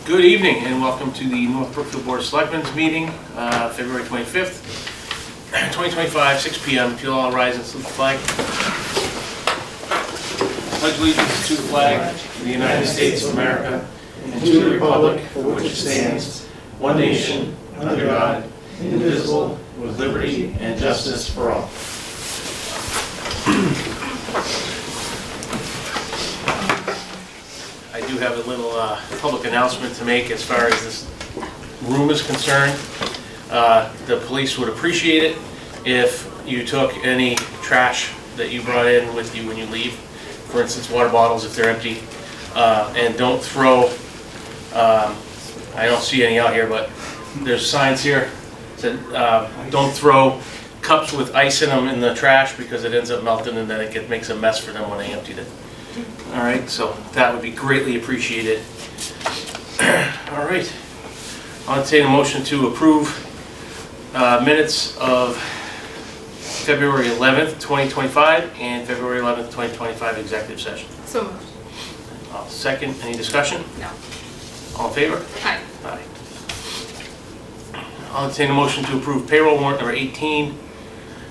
Good evening and welcome to the North Brookfield Board of Selectmen's meeting, February 25th, 2025, 6 p.m. If you'll all rise and salute the flag. Pledge allegiance to the flag of the United States of America and to the republic for which it stands, one nation, under God, indivisible, with liberty and justice for all. I do have a little public announcement to make as far as this room is concerned. The police would appreciate it if you took any trash that you brought in with you when you leave. For instance, water bottles if they're empty. And don't throw, I don't see any out here, but there's signs here that don't throw cups with ice in them in the trash because it ends up melting and then it makes a mess for them when they emptied it. All right, so that would be greatly appreciated. All right, I'll entertain a motion to approve minutes of February 11th, 2025 and February 11th, 2025 executive session. So moved. I'll second. Any discussion? No. All in favor? Aye. Aye. I'll entertain a motion to approve payroll warrant number 18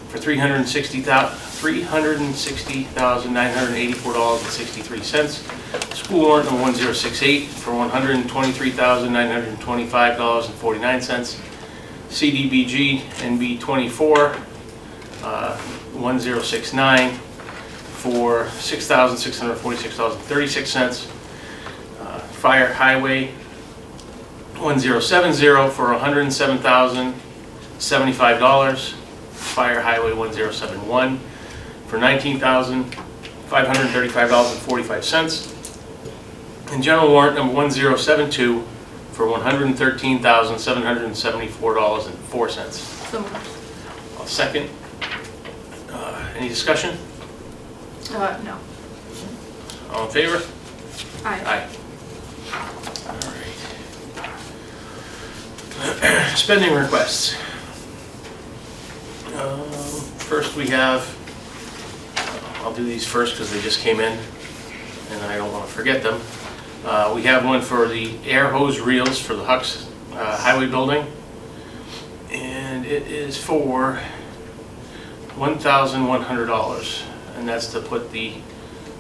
for $360,984.63. School warrant number 1068 for $123,925.49. CDBG NB 24 1069 for $6,646.36. Fire highway 1070 for $107,075. Fire highway 1071 for $19,535.45. And general warrant number 1072 for $113,774.04. So moved. I'll second. Any discussion? No. All in favor? Aye. Aye. All right. Spending requests. First we have, I'll do these first because they just came in and I don't want to forget them. We have one for the air hose reels for the Hucks Highway building, and it is for $1,100, and that's to put the,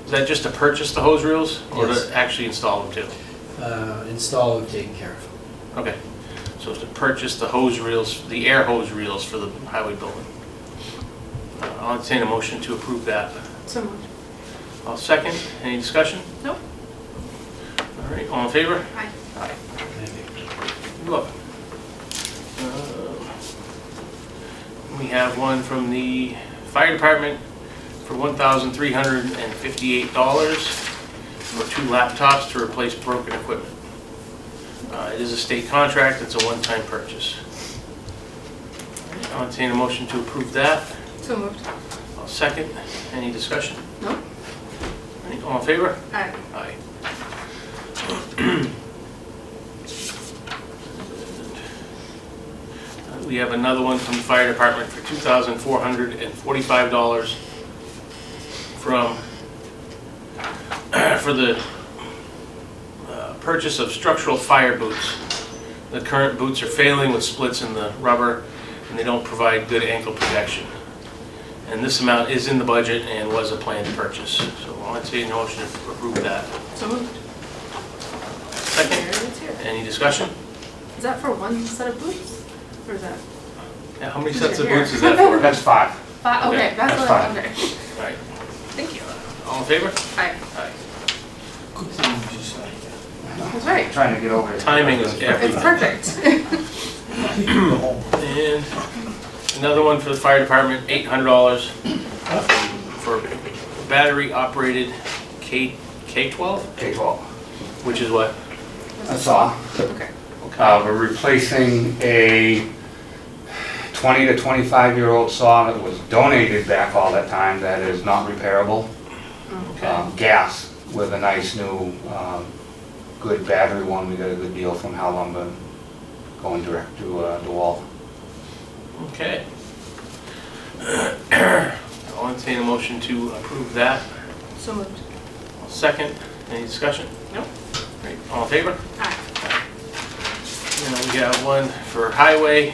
is that just to purchase the hose reels or Yes. to actually install them too? Install and taken care of. Okay, so it's to purchase the hose reels, the air hose reels for the highway building. I'll entertain a motion to approve that. So moved. I'll second. Any discussion? Nope. All right, all in favor? Aye. Aye. Thank you. You're welcome. We have one from the fire department for $1,358 for 2 laptops to replace broken equipment. It is a state contract. It's a one-time purchase. I'll entertain a motion to approve that. So moved. I'll second. Any discussion? Nope. All right, all in favor? Aye. Aye. We have another one from the fire department for $2,445 for the purchase of structural fire boots. The current boots are failing with splits in the rubber and they don't provide good ankle protection. And this amount is in the budget and was a planned purchase. So I'll entertain a motion to approve that. So moved. Second. There it is here. Any discussion? Is that for one set of boots? Or is that Yeah, how many sets of boots is that for? That's 5. five? Okay, Okay, that's that's what fine. okay. All right. Thank you. All in favor? Aye. Aye. Good thing you just like That's right. Trying to get over it. Timing is everything. It's perfect. And another one for the fire department, $800 for battery operated K12, K-12. which is what? A saw. Okay. We're replacing a 20 to 25-year-old saw that was donated back all that time that is not repairable. Okay. Gas with a nice new good battery one. We got a good deal from Hal Lumber going direct to DeWalt. Okay. I'll entertain a motion to approve that. So moved. Second. Any discussion? Nope. Great. All in favor? Aye. Aye. And we have one for highway,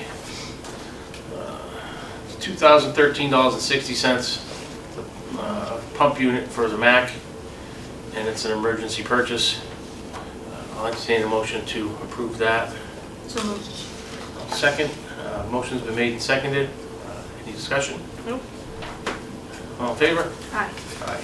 $2,013.60, pump unit for the Mac, and it's an emergency purchase. I'll entertain a motion to approve that. So moved. Second, motion's been made and seconded. Any discussion? Nope. All in favor? Aye. Aye.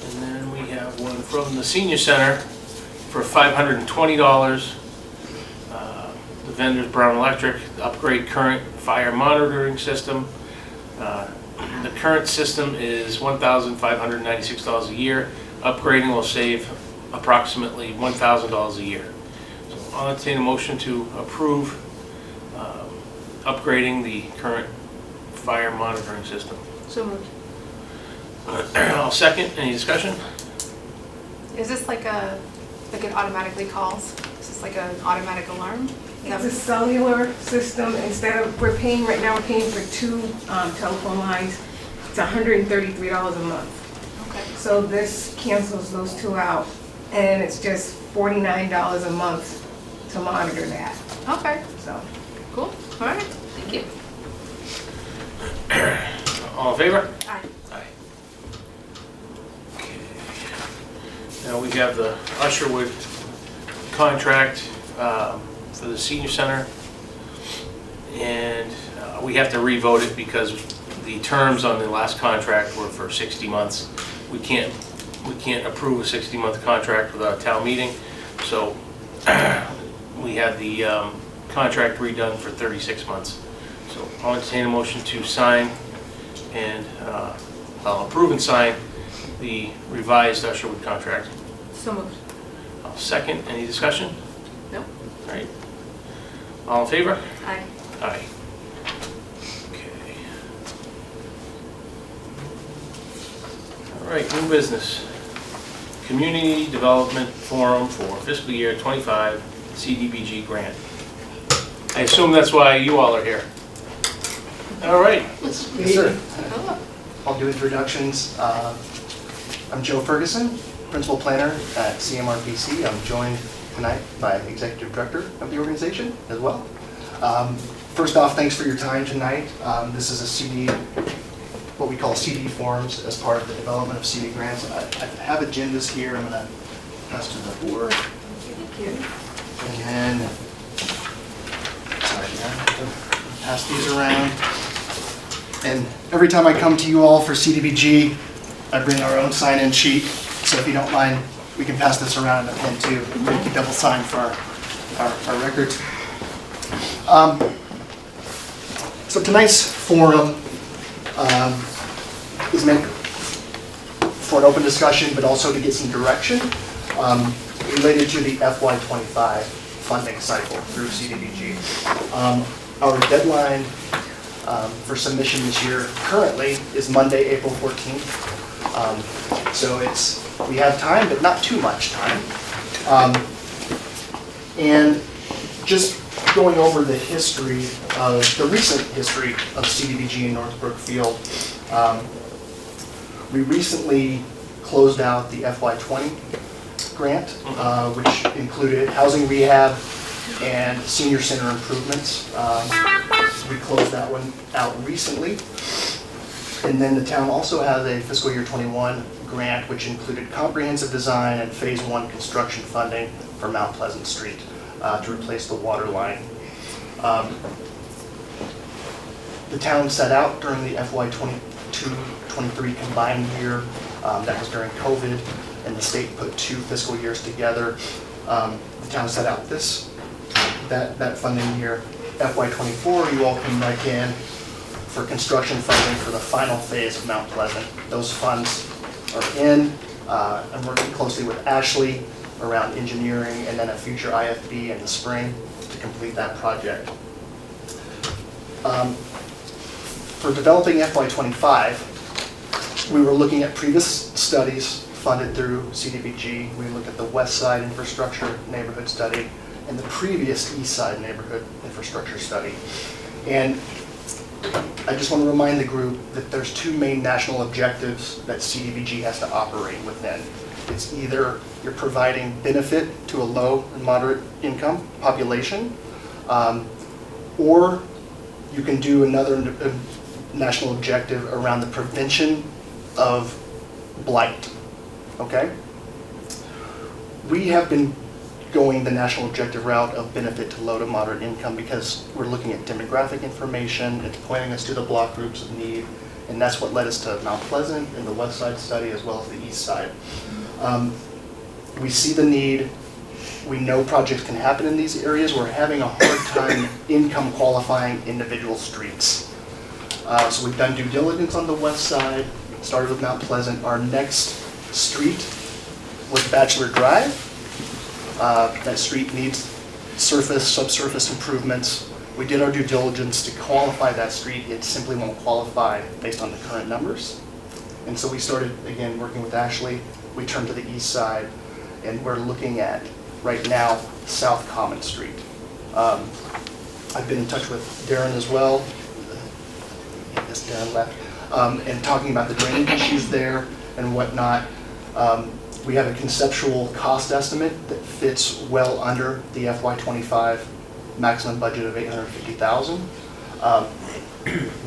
And then we have one from the senior center for $520. The vendor's Brown Electric, upgrade current fire monitoring system. The current system is $1,596 a year. Upgrading will save approximately $1,000 a year. So I'll entertain a motion to approve upgrading the current fire monitoring system. So moved. I'll second. Any discussion? Is this like it automatically calls? Is this like an automatic alarm? It's a cellular system. Instead of, we're paying for 2 telephone lines. It's $133 a month. Okay. So this cancels those 2 out, and it's just $49 a month to monitor that, Okay, so. cool. All right, thank you. All in favor? Aye. Aye. Okay. Now we have the Usherwood contract for the senior center. And we have to re-vote it because the terms on the last contract were for 60 months. We can't approve a 60-month contract without a town meeting. So we had the contract redone for 36 months. So I'll entertain a motion to sign and I'll approve and sign the revised Usherwood contract. So moved. I'll second. Any discussion? Nope. All right. All in favor? Aye. Aye. Okay. All right, new business. Community Development Forum for fiscal year '25 CDBG grant. I assume that's why you all are here. All right. Yes, sir. Hello. I'll do introductions. I'm Joe Ferguson, Principal Planner at CMRPC. I'm joined tonight by Executive Director of the organization as well. First off, thanks for your time tonight. This is a CD, what we call CD forums as part of the development of CD grants. I have agendas here. I'm going to pass to the board. Thank you. And then, sorry, I have to pass these around. And every time I come to you all for CDBG, I bring our own sign-in sheet. So if you don't mind, we can pass this around in a pen too. We can double sign for our records. So tonight's forum is meant for an open discussion, but also to get some direction related to the FY25 funding cycle through CDBG. Our deadline for submission this year currently is Monday, April 14th. So we have time, but not too much time. And just going over the recent history of CDBG in North Brookfield, we recently closed out the FY20 grant, which included housing rehab and senior center improvements. We closed that one out recently. And then the town also has a fiscal year 21 grant, which included comprehensive design and phase 1 construction funding for Mount Pleasant Street to replace the water line. The town set out during the FY22-23 combined year, that was during COVID, and the state put 2 fiscal years together. The town set out that funding year. FY24, you all came right in for construction funding for the final phase of Mount Pleasant. Those funds are in. I'm working closely with Ashley around engineering and then a future IFB in the spring to complete that project. For developing FY25, we were looking at previous studies funded through CDBG. We looked at the West Side Infrastructure Neighborhood Study and the previous East Side Neighborhood Infrastructure Study. And I just want to remind the group that there's two main national objectives that CDBG has to operate within. It's either you're providing benefit to a low and moderate income population, or you can do another national objective around the prevention of blight, okay? We have been going the national objective route of benefit to low to moderate income because we're looking at demographic information, it's pointing us to the block groups of need, and that's what led us to Mount Pleasant and the West Side study as well as the East Side. We see the need, we know projects can happen in these areas, we're having a hard time income qualifying individual streets. So we've done due diligence on the West Side, started with Mount Pleasant. Our next street was Bachelor Drive. That street needs surface, subsurface improvements. We did our due diligence to qualify that street. It simply won't qualify based on the current numbers. And so we started, again, working with Ashley. We turned to the East Side, and we're looking at, right now, South Common Street. I've been in touch with Darren as well. I guess Darren left. And talking about the drainage issues there and whatnot. We have a conceptual cost estimate that fits well under the FY25 maximum budget of $850,000.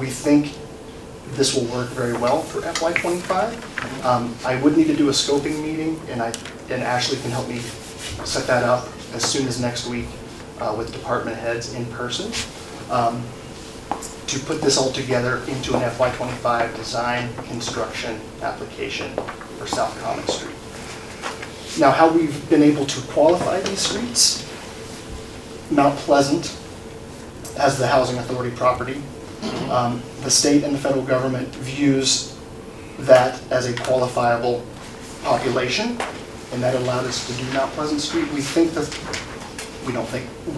We think this will work very well for FY25. I would need to do a scoping meeting, and Ashley can help me set that up as soon as next week with department heads in person to put this all together into an FY25 design construction application for South Common Street. Now, how we've been able to qualify these streets, Mount Pleasant has the Housing Authority property. The state and the federal government views that as a qualifiable population, and that allowed us to do Mount Pleasant Street. We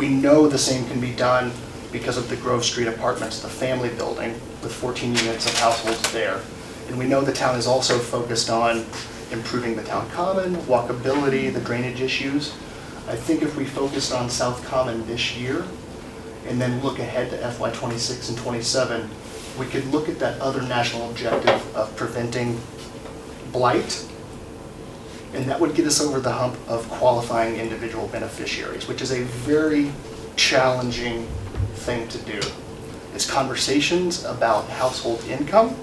know the same can be done because of the Grove Street Apartments, the family building with 14 units of households there. And we know the town is also focused on improving the town common, walkability, the drainage issues. I think if we focused on South Common this year and then look ahead to FY26 and 27, we could look at that other national objective of preventing blight, and that would get us over the hump of qualifying individual beneficiaries, which is a very challenging thing to do. It's conversations about household income,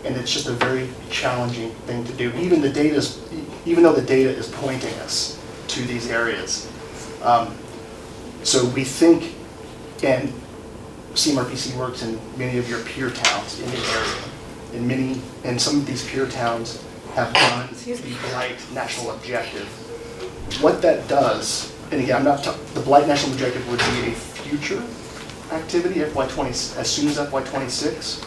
and it's just a very challenging thing to do. Even though the data is pointing us to these areas. So we think, and CMRPC works in many of your peer towns in the area, and some of these peer towns have done the blight national objective. What that does, and again, the blight national objective would be a future activity, FY20, as soon as FY26.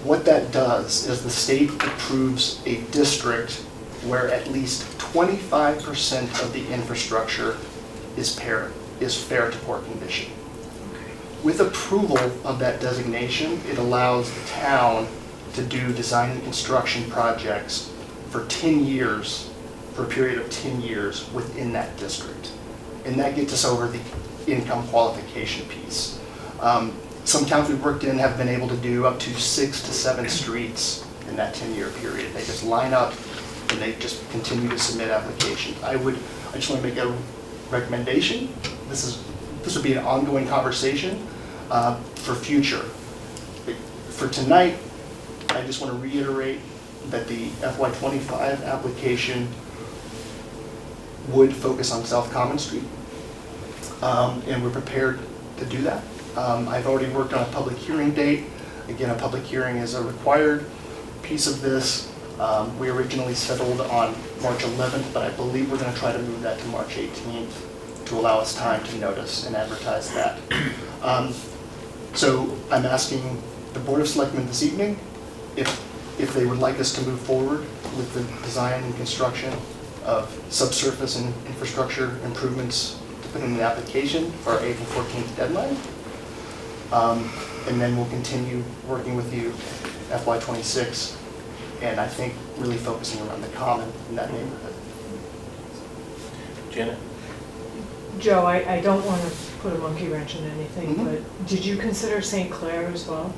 What that does is the state approves a district where at least 25% of the infrastructure is fair to poor condition. With approval of that designation, it allows the town to do design and construction projects for 10 years, for a period of 10 years within that district. And that gets us over the income qualification piece. Some towns we've worked in have been able to do up to 6 to 7 streets in that 10-year period. They just line up and they just continue to submit applications. I just want to make a recommendation. This would be an ongoing conversation for future. For tonight, I just want to reiterate that the FY25 application would focus on South Common Street, and we're prepared to do that. I've already worked on a public hearing date. Again, a public hearing is a required piece of this. We originally settled on March 11th, but I believe we're going to try to move that to March 18th to allow us time to notice and advertise that. So I'm asking the Board of Selectmen this evening if they would like us to move forward with the design and construction of subsurface and infrastructure improvements to put in the application for our April 14th deadline. And then we'll continue working with you FY26 and I think really focusing around the common in that neighborhood. Janet? Joe, I don't want to put a monkey wrench in anything, Mhm. but did you consider St. Clair as well?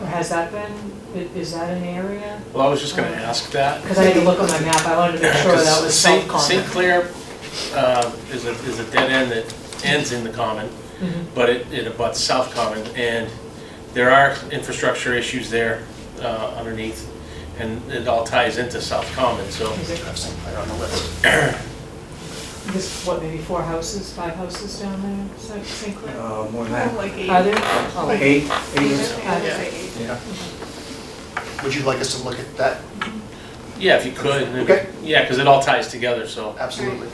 Or has that been, is that an area? Well, I was just gonna ask that. Because I had to look on my map, I wanted to make sure that was St. self-common. Clair is a dead end that ends in the common, Mhm. but it abuts South Common, and there are infrastructure issues there underneath, and it all ties into South Common, so. Is it, I have St. Clair on the list. this, what, maybe 4 houses, 5 houses down there, St. Clair? More than that. Like 8. Are there? Oh, Eight. I would say 8. Yeah. Would you like us to look at that? Yeah, if you could. Okay. Yeah, because it all ties together, so. Absolutely.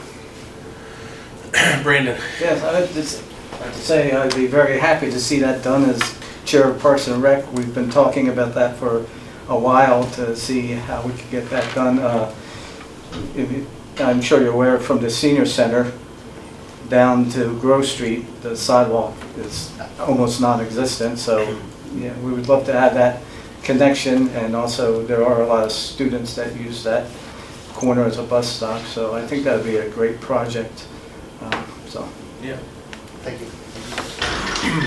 Brandon? Yes, I would just like to say I'd be very happy to see that done as Chair of Parks and Rec. We've been talking about that for a while to see how we could get that done. I'm sure you're aware from the senior center down to Grove Street, the sidewalk is almost non-existent, so yeah, we would love to have that connection, and also there are a lot of students that use that corner as a bus stop, so I think that would be a great project. So. Yeah. Thank you.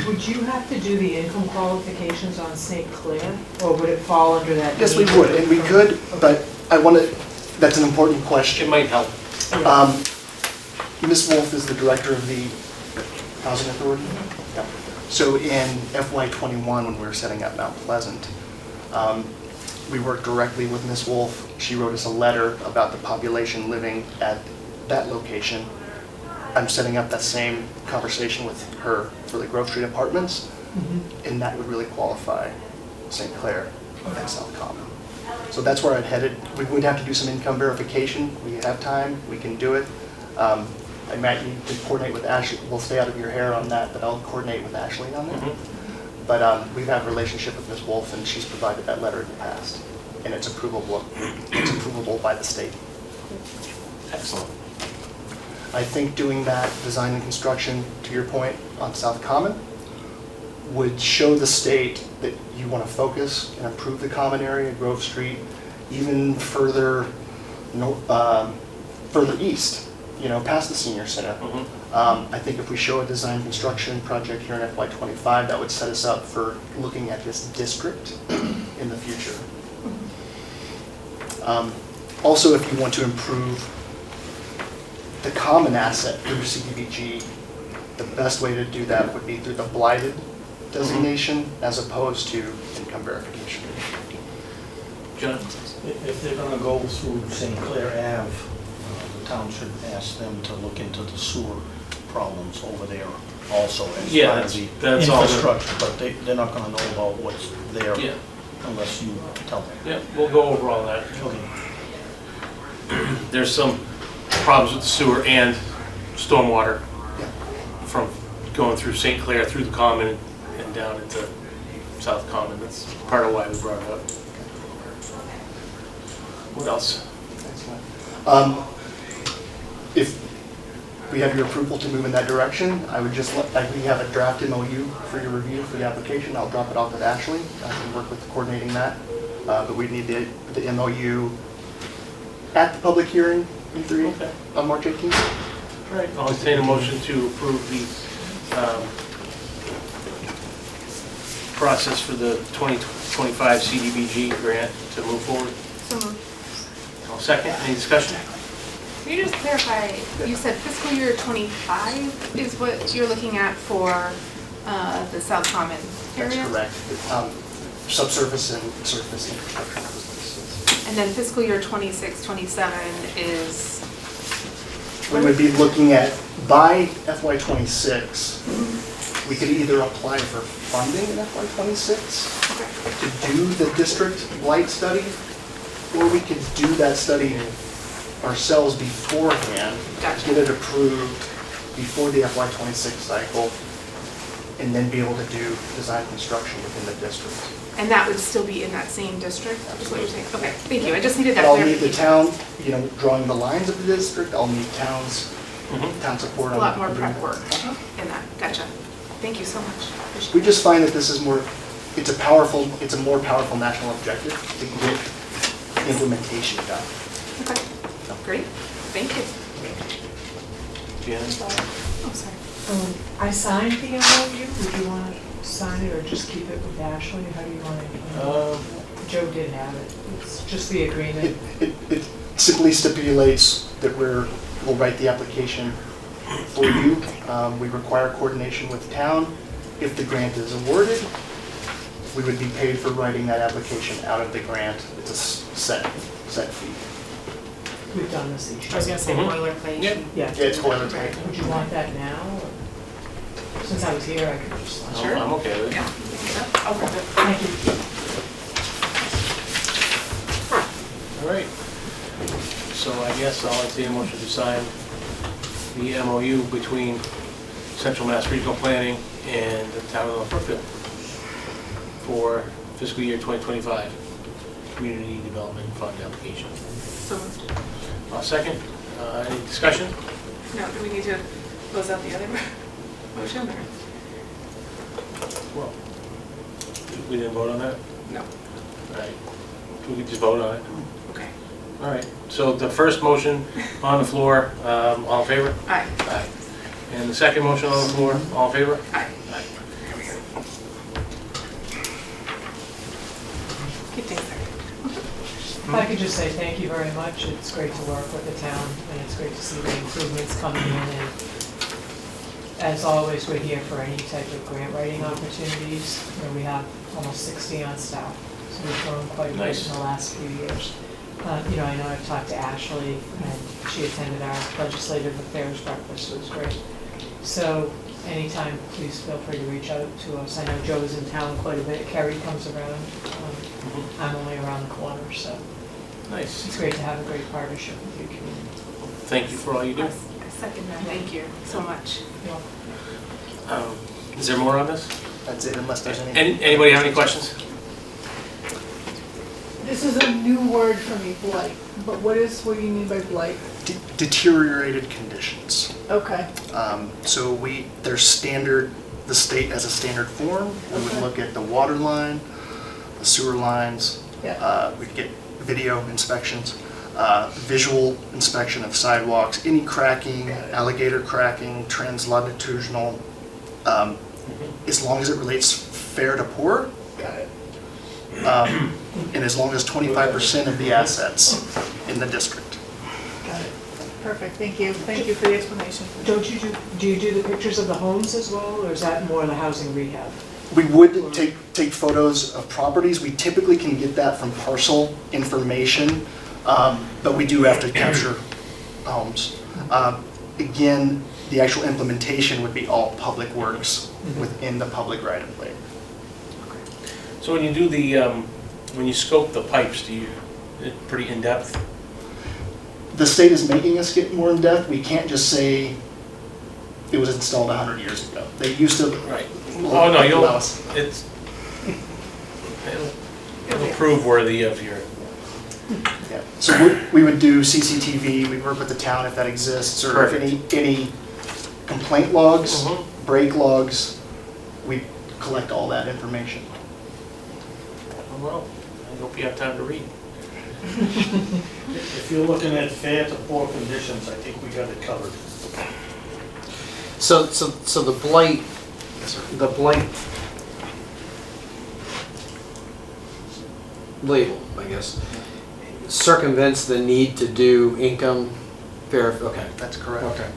Would you have to do the income qualifications on St. Clair, or would it fall under that? Yes, we need? would, and we could, but I want to, that's an important question. It might help. Ms. Wolf is the director of the Housing Authority. Yep. So in FY '21, when we were setting up Mount Pleasant, we worked directly with Ms. Wolf. She wrote us a letter about the population living at that location. I'm setting up that same conversation with her for the Grove Street Apartments, and that would really qualify St. Clair and South Common. So that's where I'd headed. We would have to do some income verification. We have time, we can do it. I might need to coordinate with Ashley. We'll stay out of your hair on that, but I'll coordinate with Ashley on that. But we've had a relationship with Ms. Wolf, and she's provided that letter in the past, and it's approvable by the state. Excellent. I think doing that design and construction, to your point, on South Common, would show the state that you want to focus and improve the common area, Grove Street, even further further east, past the senior center. I think if we show a design construction project here in FY '25, that would set us up for looking at this district in the future. Also, if you want to improve the common asset through CDBG, the best way to do that would be through the blighted designation as opposed to income verification. John? If they're gonna go through St. Clair Ave, the town should ask them to look into the sewer problems over there also as Yeah, part of the that's all. infrastructure, but they're not gonna know about what's there Yeah. unless you tell them. Yeah, we'll go over all that. Okay. There's some problems with the sewer and stormwater Yeah. from going through St. Clair, through the common, and down into South Common. That's part of why we brought it up. What else? Excellent. If we have your approval to move in that direction, I would just we have a draft MOU for your review for the application. I'll drop it off with Ashley. I can work with coordinating that. But we need the MOU at the public hearing in 3 Okay. on March 18th. All right, I'll entertain a motion to approve the process for the 2025 CDBG grant to move forward. So moved. I'll second. Any discussion? Can you just clarify, you said fiscal year '25 is what you're looking at for the South Common area? That's correct. Subsurface and surface infrastructure improvements. And then fiscal year '26, '27 is? We would be looking at, by FY '26, we could either apply for funding in FY '26 to do the district blight study, or we could do that study ourselves beforehand, Gotcha. get it approved before the FY '26 cycle, and then be able to do design construction within the district. And that would still be in that same district, is what you're saying? Okay, thank you, I just needed that But I'll need the clarification. town, drawing the lines of the district, I'll need town support A on. lot more prep work in that, gotcha. Thank you so much. We just find that this is more, it's a more powerful national objective to get implementation done. Okay, great, thank you. Jan? Oh, sorry. I signed the MOU, would you want to sign it or just keep it with Ashley? How do you want to? Joe did have it, it's just the agreement. It simply stipulates that we'll write the application for you. We require coordination with the town. If the grant is awarded, we would be paid for writing that application out of the grant. It's a set fee. We've done this each year. I was gonna say Mhm. boilerplate. Yeah. Yeah. It's boilerplate. Would you want that now? Or- Since I was here, I could just sign. Sure. I'm okay with it. Yeah. I'll grab it. Thank you. All right. So I guess I'll entertain a motion to sign the MOU between Central Mass Regional Planning and the town of Brookfield for fiscal year 2025 Community Development Fund application. So moved. Second, any discussion? No, do we need to close out the other motion or? Well, we didn't vote on that? No. All right. We could just vote on it. Okay. All right. So the first motion on the floor, all in favor? Aye. Aye. And the second motion on the floor, all in favor? Aye. Aye. There we go. Keep things there. If I could just say thank you very much. It's great to work with the town, and it's great to see the improvements coming in. And as always, we're here for any type of grant writing opportunities. We have almost 60 on staff, so we've grown quite a bit Nice. in the last few years. I know I've talked to Ashley, and she attended our legislative affairs breakfast. It was great. So anytime, please feel free to reach out to us. I know Joe's in town quite a bit. Kerry comes around. I'm only around the corner, so Nice. it's great to have a great partnership with your community. Thank you for all you do. I second that, thank you so much. Is there more on this? That's it, unless there's any. Anybody have any questions? This is a new word for me, blight. But what do you mean by blight? Deteriorated conditions. Okay. So there's standard, the state has a standard form. We would Okay. look at the water line, the sewer lines. Yeah. We'd get video inspections, visual inspection of sidewalks, any cracking, alligator cracking, translongitudinal, as long as it relates fair to poor, Got it. and as long as 25% of the assets in the district. Got it. Perfect. Thank you. Thank you for the explanation. Do you do the pictures of the homes as well, or is that more the housing rehab? We would take photos of properties. We typically can get that from parcel information, but we do have to capture homes. Again, the actual implementation would be all public works within the public right-of-way. So when you do when you scope the pipes, it's pretty in-depth? The state is making us get more in-depth. We can't just say it was installed 100 years ago. They used to. Right. Oh, no, allow us. It'll prove worthy of your, Yeah. So we would do CCTV, we'd work with the town if that exists, or if Perfect. any complaint logs, Mhm. break logs, we collect all that information. well, I hope you have time to read. If you're looking at fair to poor conditions, I think we got it covered. So the blight, label, I guess, circumvents the need to do income okay. That's correct. Okay.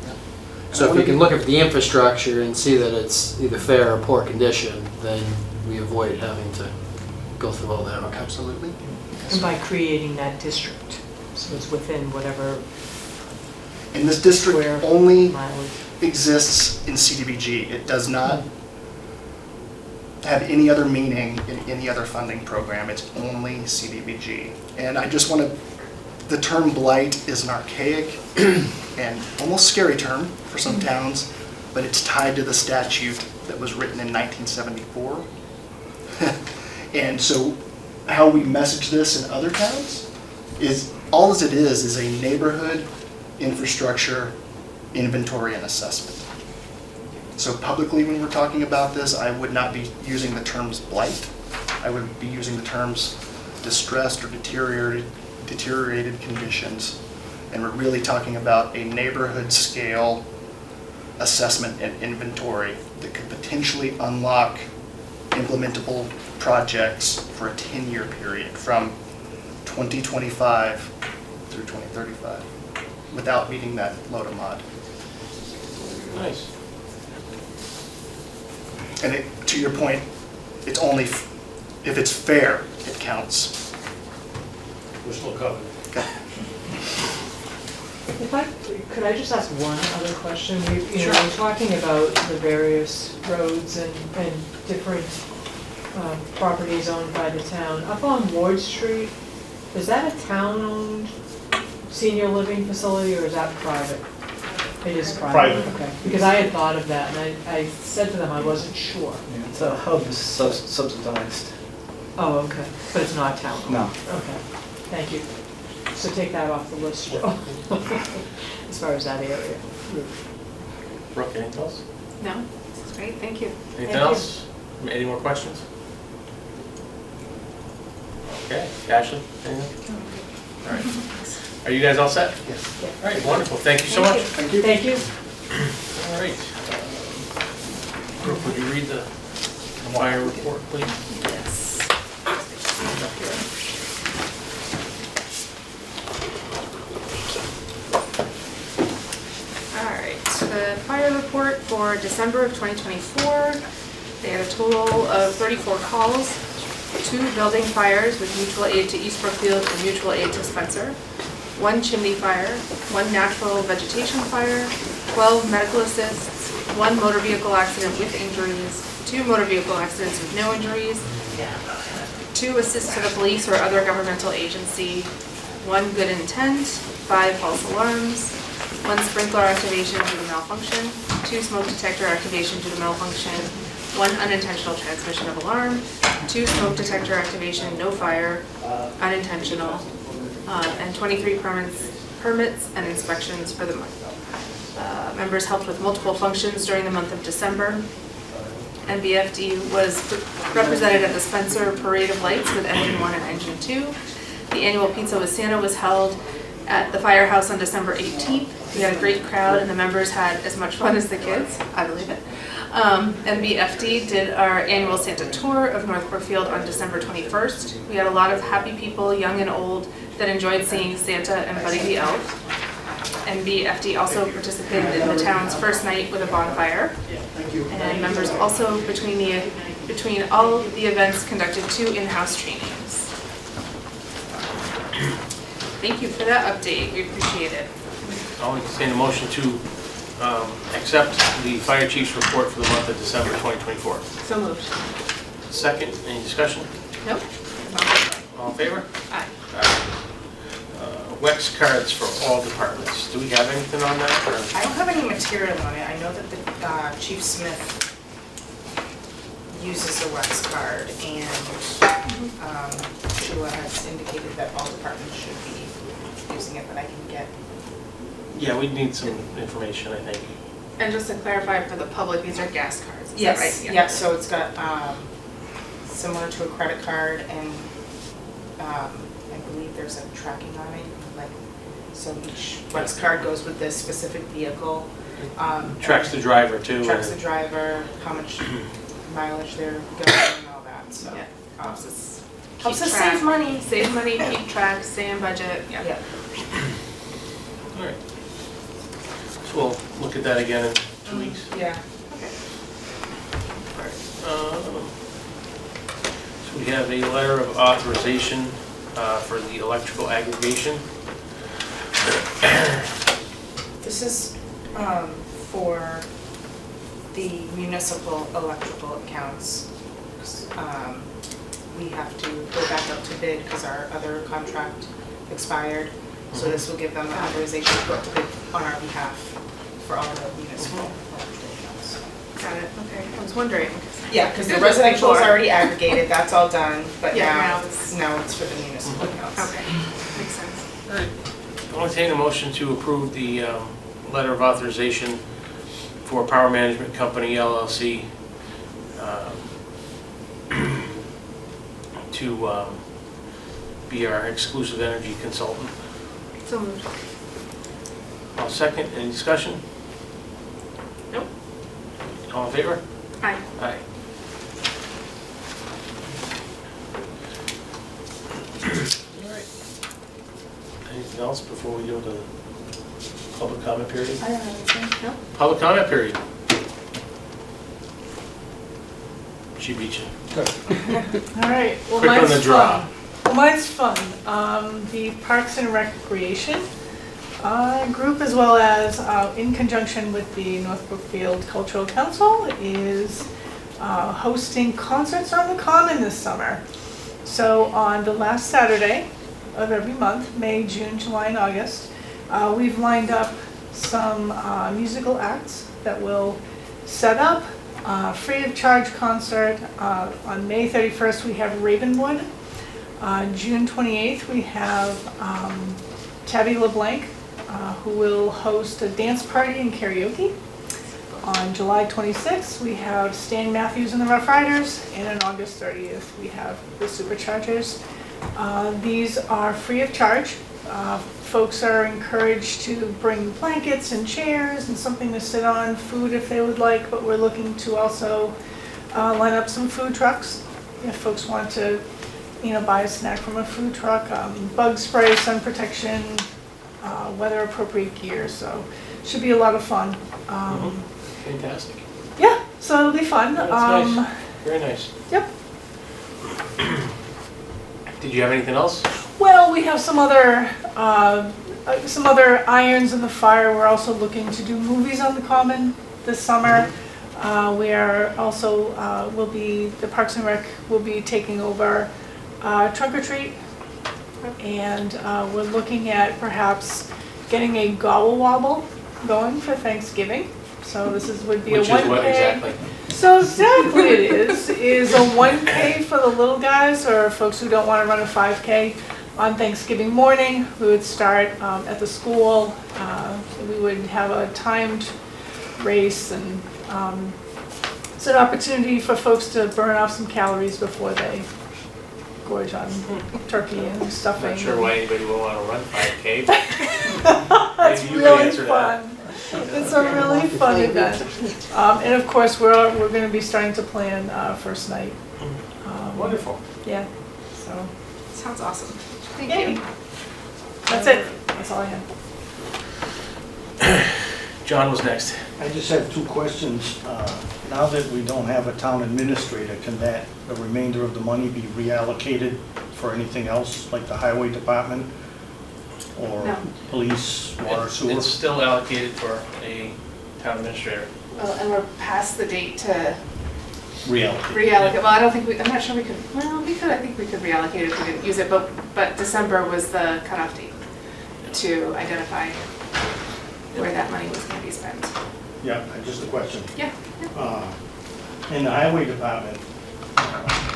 So if we can look at the infrastructure and see that it's either fair or poor condition, then we avoid having to go through all that, okay? Absolutely. And by creating that district, so it's within whatever And this district Square only mileage. exists in CDBG. It does not have any other meaning in any other funding program. It's only CDBG. And I just want to, the term blight is an archaic and almost scary term for some towns, but it's tied to the statute that was written in 1974. And so how we message this in other towns is, all as it is a neighborhood infrastructure inventory and assessment. So publicly, when we're talking about this, I would not be using the terms blight. I would be using the terms distressed or deteriorated conditions. And we're really talking about a neighborhood scale assessment and inventory that could potentially unlock implementable projects for a 10-year period from 2025 through 2035 without meeting that LOTA mod. Nice. And to your point, it's only if it's fair, it counts. We're still covered. Could I just ask one other question? We're talking about the various roads and different properties owned by the town. Up on Ward Street, is that a town-owned senior living facility or is that private? It is private? Private. Okay, because I had thought of that and I said to them I wasn't sure. Yeah, it's a hub subsidized. Oh, okay, but it's not town-owned? No. Okay, thank you. So take that off the list, Joe, as far as that area. Brooke, anything else? No, this is great, thank you. Anything Thank you. else? Any more questions? Okay, Ashley, anything? All right. Are you guys all set? Yes. All right, wonderful. Thank you so much. Thank you. Thank you. All right. Brooke, would you read the wire report, please? Yes. All right, the fire report for December of 2024, they had a total of 34 calls, 2 building fires with mutual aid to East Brookfield and mutual aid to Spencer, 1 chimney fire, 1 natural vegetation fire, 12 medical assists, 1 motor vehicle accident with injuries, 2 motor vehicle accidents with no injuries, 2 assists to the police or other governmental agency, 1 good intent, 5 false alarms, 1 sprinkler activation due to malfunction, 2 smoke detector activation due to malfunction, 1 unintentional transmission of alarm, 2 smoke detector activation, no fire, unintentional, and 23 permits and inspections for the month. Members helped with multiple functions during the month of December. NBFD was represented at the Spencer Parade of Lights with Engine 1 and Engine 2. The annual Pizza with Santa was held at the firehouse on December 18th. We had a great crowd and the members had as much fun as the kids, I believe it. NBFD did our annual Santa tour of North Brookfield on December 21st. We had a lot of happy people, young and old, that enjoyed seeing Santa and Buddy the Elf. NBFD also participated in the town's first night with a bonfire. And members also, between all the events, conducted 2 in-house trainings. Thank you for that update, we appreciate it. I'll entertain a motion to accept the fire chief's report for the month of December 2024. So moved. Second, any discussion? Nope. All in favor? Aye. WEX cards for all departments. Do we have anything on that? I don't have any material on it. I know that the Chief Smith uses the WEX card, and Sheila has indicated that all departments should be using it, but I can get. Yeah, we need some information, I think. And just to clarify for the public, these are gas cards, is that Yes, right? yeah, so it's got, similar to a credit card, and I believe there's a tracking on it, like, so each WEX card goes with this specific vehicle. Tracks the driver too. Tracks the driver, how much mileage they're going and all that, so. Yeah, helps us Helps keep us track. save money. Save money, keep track, stay in budget, yeah. Yeah. All right. So we'll look at that again in 2 weeks. Yeah. Okay. All right. So we have a letter of authorization for the electrical aggregation. This is for the municipal electrical accounts. We have to go back up to bid because our other contract expired. So this will give them authorization to go up to bid on our behalf for all the municipal electrical accounts. Got it, okay. I was wondering. Yeah, because the Did this residential is before. already aggregated, that's all done, but Yeah, now it's for the municipal accounts. Okay, makes sense. All right. I'll entertain a motion to approve the letter of authorization for Power Management Company LLC to be our exclusive energy consultant. So moved. I'll second. Any discussion? Nope. All in favor? Aye. Aye. All right. Anything else before we go to public comment period? I don't have anything. No? Public comment period. She beat you. All right, well, Quick on mine's the draw. fun. Well, mine's fun. The Parks and Recreation group, as well as in conjunction with the North Brookfield Cultural Council, is hosting concerts on the Common this summer. So on the last Saturday of every month, May, June, July, and August, we've lined up some musical acts that will set up free of charge concert. On May 31st, we have Ravenwood. June 28th, we have Tabby LeBlanc, who will host a dance party and karaoke. On July 26th, we have Stan Matthews and the Rough Riders, and on August 30th, we have the Superchargers. These are free of charge. Folks are encouraged to bring blankets and chairs and something to sit on, food if they would like, but we're looking to also line up some food trucks if folks want to, buy a snack from a food truck, bug spray, sun protection, weather appropriate gear, so should be a lot of fun. Fantastic. Yeah, so it'll be fun. That's nice. Very nice. Yep. Did you have anything else? Well, we have some other irons in the fire. We're also looking to do movies on the Common this summer. We are also, the Parks and Rec will be taking over Trunk or Treat. And we're looking at perhaps getting a gobble wobble going for Thanksgiving. So this would be Which a 1K. is what exactly? So exactly it is a 1K for the little guys or folks who don't want to run a 5K. On Thanksgiving morning, we would start at the school. We would have a timed race and it's an opportunity for folks to burn off some calories before they gorge on turkey and stuffing. Not sure why anybody would want to run 5K. It's Maybe you really can answer that. fun. It's a really fun event. And of course, we're going to be starting to plan first night. Wonderful. Yeah, so. Sounds awesome. Thank Yay. you. That's it. That's all I have. John was next. I just have two questions. Now that we don't have a town administrator, can the remainder of the money be reallocated for anything else, like the highway department? Or No. police, water, sewer? It's still allocated for a town administrator. Well, and we're past the date to Reallocate. reallocate. Well, I don't think I'm not sure we could, well, we could, I think we could reallocate if we didn't use it, but December was the cutoff date to identify where that money was going to be spent. Yeah, just a question. Yeah. In the highway department,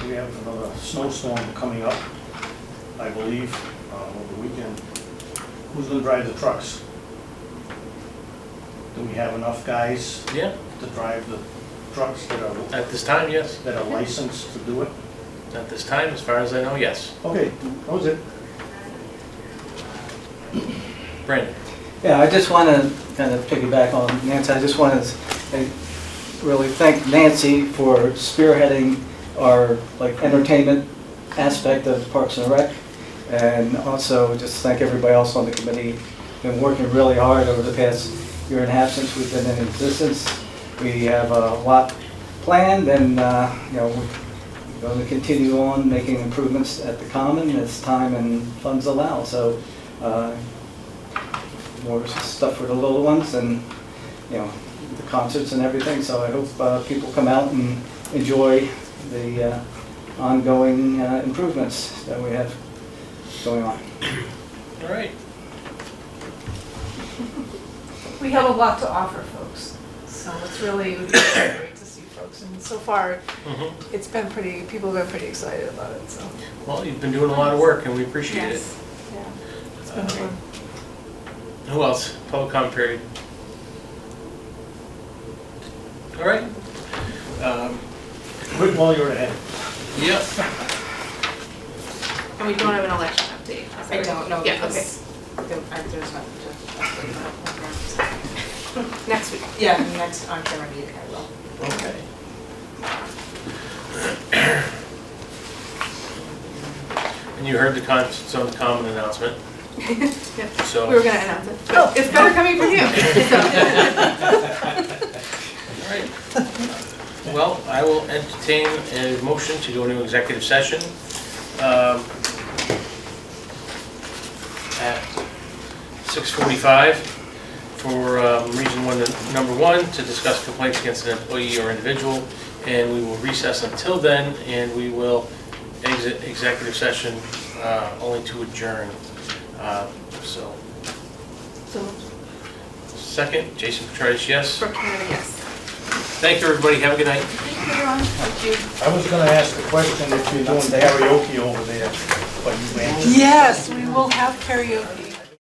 we have another snowstorm coming up, I believe, over the weekend. Who's gonna drive the trucks? Do we have enough guys Yeah, to drive the trucks that at this time, yes. are licensed to do it? At this time, as far as I know, yes. Okay, that was it. Brandon? Yeah, I just want to kind of piggyback on Nancy. I just want to really thank Nancy for spearheading our entertainment aspect of Parks and Rec. And also just thank everybody else on the committee. Been working really hard over the past year and a half since we've been in existence. We have a lot planned, and we're going to continue on making improvements at the Common as time and funds allow. So more stuff for the little ones, and the concerts and everything. So I hope people come out and enjoy the ongoing improvements that we have going on. All right. We have a lot to offer folks, so it would be great to see folks. And so far, it's been people have been pretty excited about it, so. Well, you've been doing a lot of work, and we appreciate it. Yeah, it's been fun. Who else? Public comment period. All right. Quick while you're ahead. Yep. And we don't have an election update. is that I right? don't know Yeah, okay. because there's nothing to update about programs. Next week. Yeah, next on-camera meeting I will. Okay. And you heard some of the common announcement, Yep. so. We were gonna announce it, but it's better coming from you. All right. Well, I will entertain a motion to go into executive session at 6:45 for reason number one, to discuss complaints against an employee or individual, and we will recess until then, and we will exit executive session only to adjourn. So, second, Jason Petrides, yes. Brooke Kennedy, yes. Thank you, everybody. Have a good night. Thank you, everyone. Thank you. I was gonna ask the question if you're doing karaoke over there, but you answered. Yes, we will have karaoke.